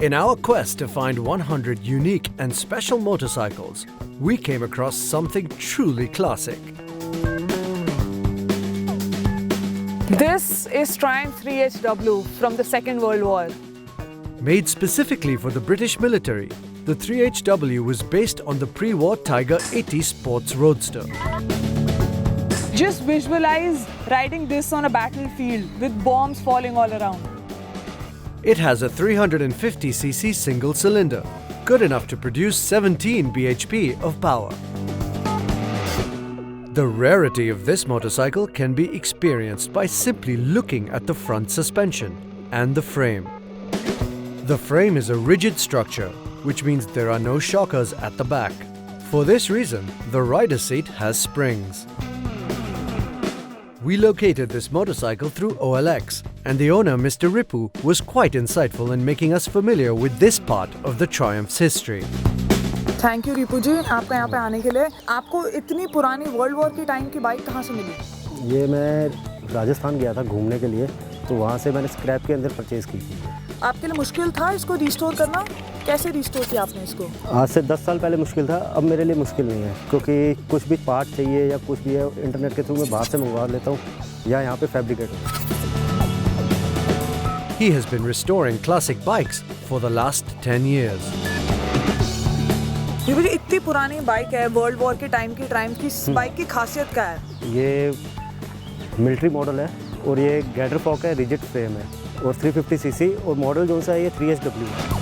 In our quest to find 100 unique and special motorcycles, we came across something truly classic. This is Triumph 3HW from the Second World War. Made specifically for the British military, the 3HW was based on the pre-war Tiger 80 Sports Roadster. Just visualize riding this on a battlefield with bombs falling all around. It has a 350cc single cylinder, good enough to produce 17 bhp of power. The rarity of this motorcycle can be experienced by simply looking at the front suspension and the frame. The frame is a rigid structure, which means there are no shockers at the back. For this reason, the rider seat has springs. We located this motorcycle through OLX, and the owner, Mr. Ripu, was quite insightful in making us familiar with this part of the Triumph's history. Thank you Ripu ji, आपका यहाँ पे आने के लिए। आपको इतनी पुरानी world war के टाइम की बाइक कहाँ से मिली? ये मैं राजस्थान गया था घूमने के लिए, तो वहाँ से मैंने स्क्रैप के अंदर परचेज़ की थी। आपके लिए मुश्किल था इसको रिस्टोर करना? कैसे रिस्टोर किया आपने इसको? आज से 10 साल पहले मुश्किल था, अब मेरे लिए मुश्किल नहीं है, क्योंकि कुछ भी पार्ट चाहिए या कुछ भी है इंटरनेट के थ्रू मैं बाहर से मंगवा लेता हूँ या यहाँ पे fabricator. He has been restoring classic bikes for the last 10 years. ये इतनी पुरानी बाइक है, वर्ल्ड वॉर के टाइम की ट्रायम्फ की, इस बाइक की खासियत क्या है? ये मिलिट्री मॉडल है और ये गैडर फॉक है, रिजिड फ्रेम है और 350 सीसी और मॉडल जो सा है ये 3HW है।